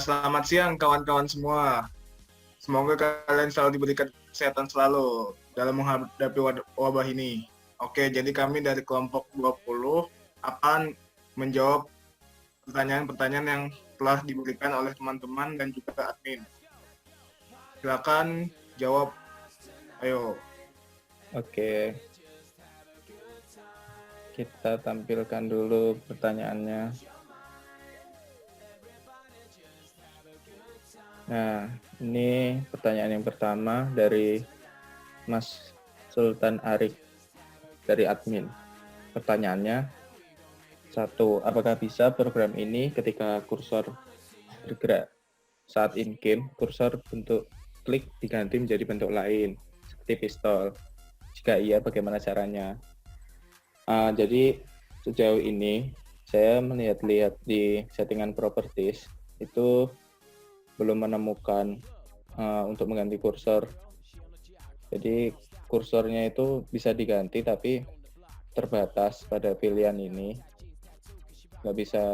Selamat siang kawan-kawan semua. Semoga kalian selalu diberikan kesehatan selalu dalam menghadapi wabah ini. Oke, jadi kami dari kelompok 20 akan menjawab pertanyaan-pertanyaan yang telah diberikan oleh teman-teman dan juga admin. Silakan jawab, ayo. Oke, kita tampilkan dulu pertanyaannya. Nah, ini pertanyaan yang pertama dari Mas Sultan Arik dari admin. Pertanyaannya, 1. Apakah bisa program ini ketika kursor bergerak saat in-game, kursor bentuk klik diganti menjadi bentuk lain, seperti pistol? Jika iya, bagaimana caranya? Jadi sejauh ini saya melihat-lihat di settingan properties itu belum menemukan untuk mengganti kursor. Jadi kursornya itu bisa diganti tapi terbatas pada pilihan ini, nggak bisa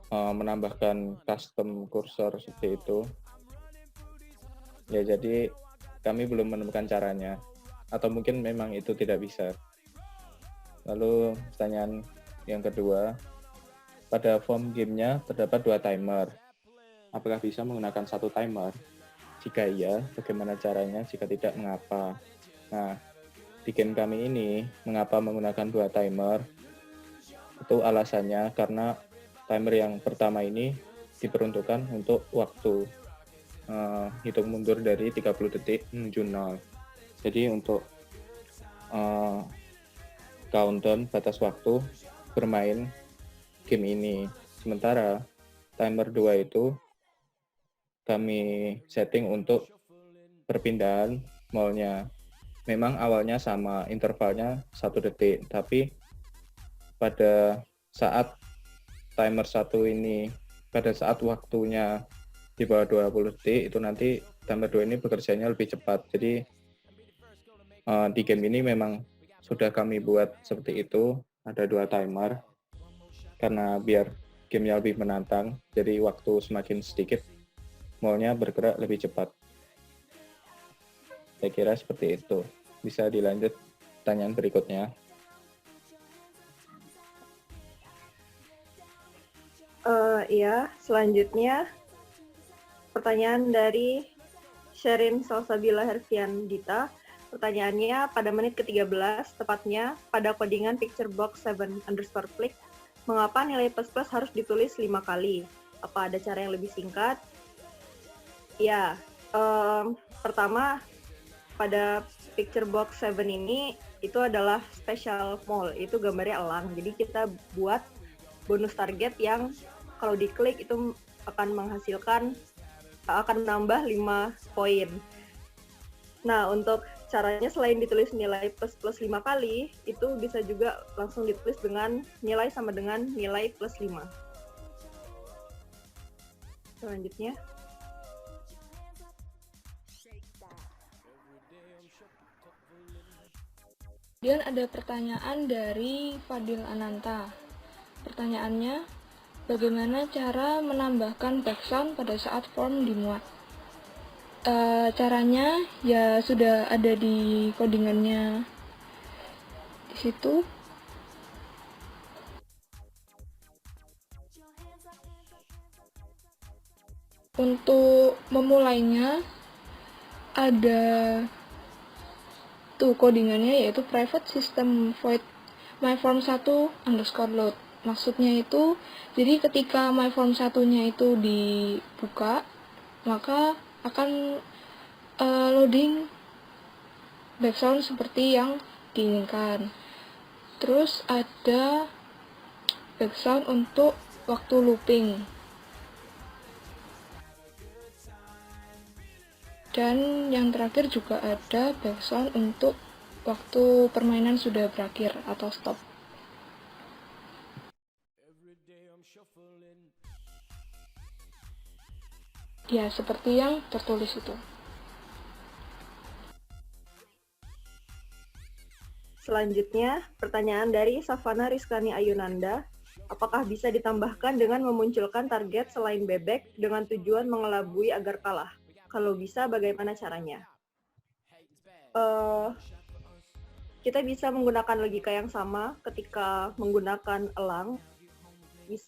menambahkan custom kursor seperti itu. Ya jadi kami belum menemukan caranya, atau mungkin memang itu tidak bisa. Lalu pertanyaan yang kedua, pada form gamenya terdapat 2 timer. Apakah bisa menggunakan satu timer? Jika iya, bagaimana caranya? Jika tidak, mengapa? Nah, di game kami ini, mengapa menggunakan 2 timer? Itu alasannya karena timer yang pertama ini diperuntukkan untuk waktu hitung mundur dari 30 detik menuju 0. Jadi untuk countdown batas waktu bermain game ini. Sementara timer 2 itu kami setting untuk perpindahan mallnya. Memang awalnya sama, intervalnya 1 detik, tapi pada saat timer 1 ini, pada saat waktunya di bawah 20 detik, itu nanti timer 2 ini bekerjanya lebih cepat. Jadi di game ini memang sudah kami buat seperti itu, ada 2 timer, karena biar gamenya lebih menantang, jadi waktu semakin sedikit, mallnya bergerak lebih cepat. Saya kira seperti itu. Bisa dilanjut pertanyaan berikutnya. Iya, selanjutnya pertanyaan dari Sherin Salsabila Herfian Dita. Pertanyaannya, pada menit ke-13, tepatnya pada codingan picture box 7_click, mengapa nilai plus-plus harus ditulis 5 kali? Apa ada cara yang lebih singkat? Ya, pertama, pada picture box 7 ini, itu adalah special mall, itu gambarnya elang. Jadi kita buat bonus target yang kalau diklik itu akan menambah 5 poin. Nah, untuk caranya selain ditulis nilai plus 5 kali, itu bisa juga langsung ditulis dengan nilai sama dengan nilai plus 5. Selanjutnya. Kemudian ada pertanyaan dari Fadil Ananta. Pertanyaannya, bagaimana cara menambahkan background pada saat form dimuat? Caranya ya sudah ada di codingannya di situ. Untuk memulainya ada tuh codingannya, yaitu private system void myform1_load. Maksudnya itu, jadi ketika myform1-nya itu dibuka, maka akan loading background seperti yang diinginkan. Terus ada background untuk waktu looping. Dan yang terakhir juga ada background untuk waktu permainan sudah berakhir atau stop. Ya, seperti yang tertulis itu. Selanjutnya, pertanyaan dari Savana Rizkani Ayunanda. Apakah bisa ditambahkan dengan memunculkan target selain bebek dengan tujuan mengelabui agar kalah? Kalau bisa, bagaimana caranya? Kita bisa menggunakan logika yang sama ketika menggunakan elang.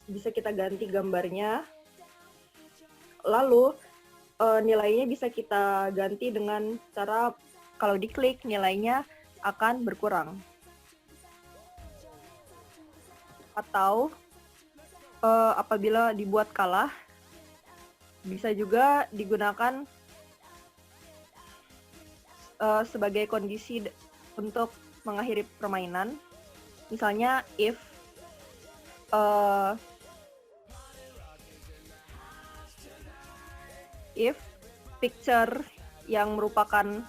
Bisa kita ganti gambarnya. Lalu nilainya bisa kita ganti dengan cara kalau diklik nilainya akan berkurang. Atau apabila dibuat kalah, bisa juga digunakan sebagai kondisi untuk mengakhiri permainan. Misalnya if picture yang merupakan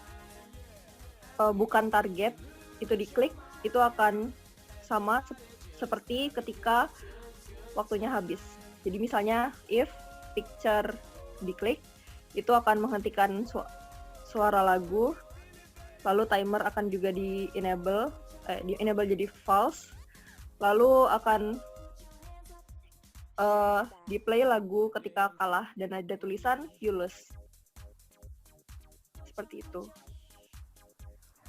bukan target itu diklik, itu akan sama seperti ketika waktunya habis. Jadi misalnya if picture diklik, itu akan menghentikan suara lagu, lalu timer akan juga di enable jadi false, lalu akan di play lagu ketika kalah dan ada tulisan you lose. Seperti itu.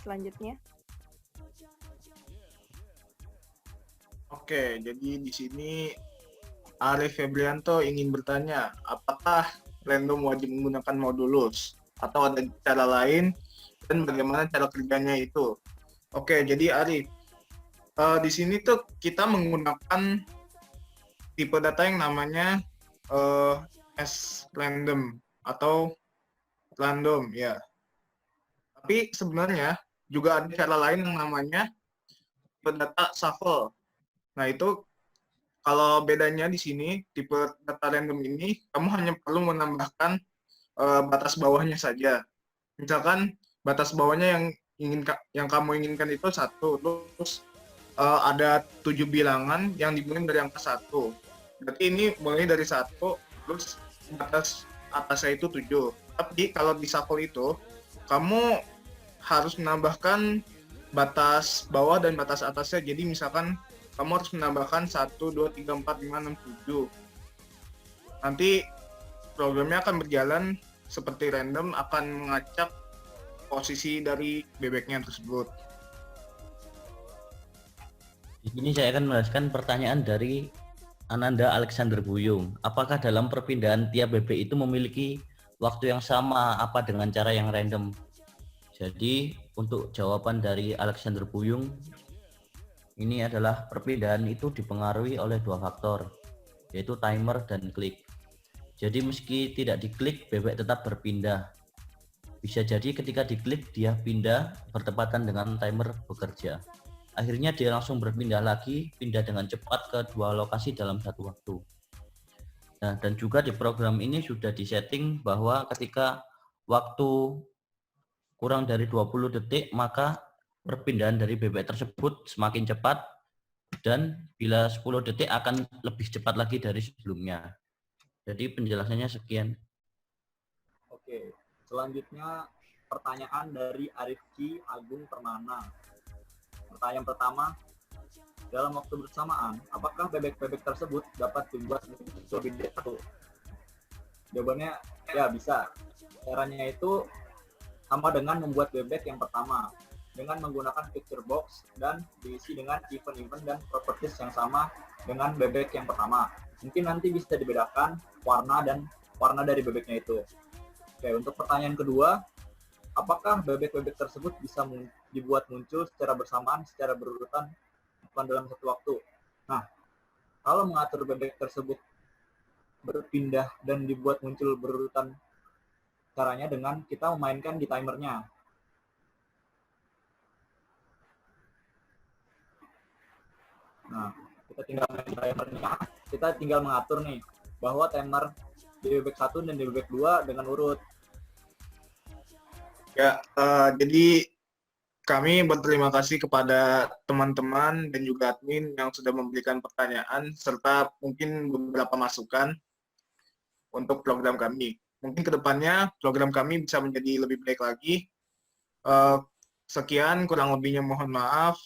Selanjutnya. Oke, jadi di sini Arif Febrianto ingin bertanya, apakah random wajib menggunakan modulus atau ada cara lain dan bagaimana cara kerjanya itu? Oke, jadi Arif, di sini tuh kita menggunakan tipe data yang namanya random atau random ya. Tapi sebenarnya juga ada cara lain yang namanya tipe data shuffle. Nah, itu kalau bedanya di sini, tipe data random ini, kamu hanya perlu menambahkan batas bawahnya saja. Misalkan batas bawahnya yang kamu inginkan itu 1, terus ada 7 bilangan yang dimulai dari angka 1. Berarti ini mulai dari 1, terus batas atasnya itu 7. Tapi kalau di shuffle itu, kamu harus menambahkan batas bawah dan batas atasnya. Jadi misalkan kamu harus menambahkan 1, 2, 3, 4, 5, 6, 7. Nanti programnya akan berjalan seperti random, akan mengacak posisi dari bebeknya tersebut. Di sini saya akan menjelaskan pertanyaan dari Ananda Alexander Buyung. Apakah dalam perpindahan tiap bebek itu memiliki waktu yang sama apa dengan cara yang random? Jadi untuk jawaban dari Alexander Buyung, ini adalah perpindahan itu dipengaruhi oleh 2 faktor, yaitu timer dan klik. Jadi meski tidak diklik, bebek tetap berpindah. Bisa jadi ketika diklik dia pindah bertepatan dengan timer bekerja. Akhirnya dia langsung berpindah lagi, pindah dengan cepat ke 2 lokasi dalam satu waktu. Nah, dan juga di program ini sudah disetting bahwa ketika waktu kurang dari 20 detik, maka perpindahan dari bebek tersebut semakin cepat, dan bila 10 detik akan lebih cepat lagi dari sebelumnya. Jadi penjelasannya sekian. Oke, selanjutnya pertanyaan dari Arifki Agung Permana. Pertanyaan pertama, dalam waktu bersamaan, apakah bebek-bebek tersebut dapat dibuat lebih dari 1? Jawabannya ya bisa. Caranya itu sama dengan membuat bebek yang pertama, dengan menggunakan picture box dan diisi dengan event-event dan properties yang sama dengan bebek yang pertama. Mungkin nanti bisa dibedakan warna dari bebeknya itu. Oke, untuk pertanyaan kedua, apakah bebek-bebek tersebut bisa dibuat muncul secara bersamaan, secara berurutan, bukan dalam satu waktu? Nah, kalau mengatur bebek tersebut berpindah dan dibuat muncul berurutan, caranya dengan kita memainkan di timernya. Nah, kita tinggal mengatur nih bahwa timer di bebek 1 dan di bebek 2 dengan urut. Ya, jadi kami berterima kasih kepada teman-teman dan juga admin yang sudah memberikan pertanyaan serta mungkin beberapa masukan untuk program kami. Mungkin kedepannya program kami bisa menjadi lebih baik lagi. Sekian, kurang lebihnya mohon maaf.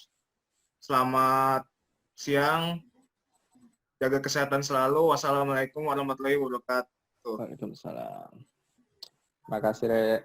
Selamat siang. Jaga kesehatan selalu. Wassalamualaikum warahmatullahi wabarakatuh. Waalaikumsalam. Makasih, Rek.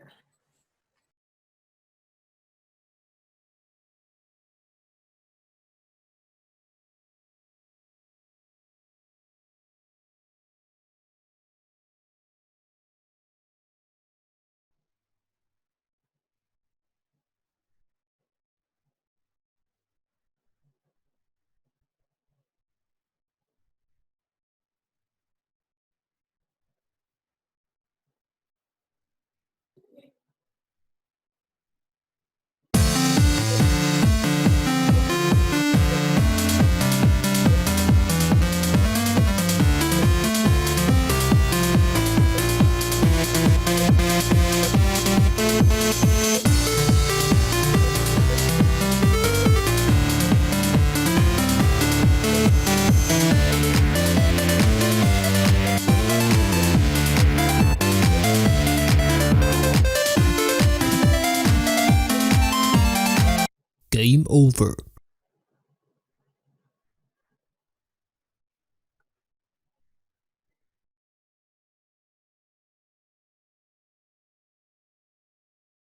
Game over.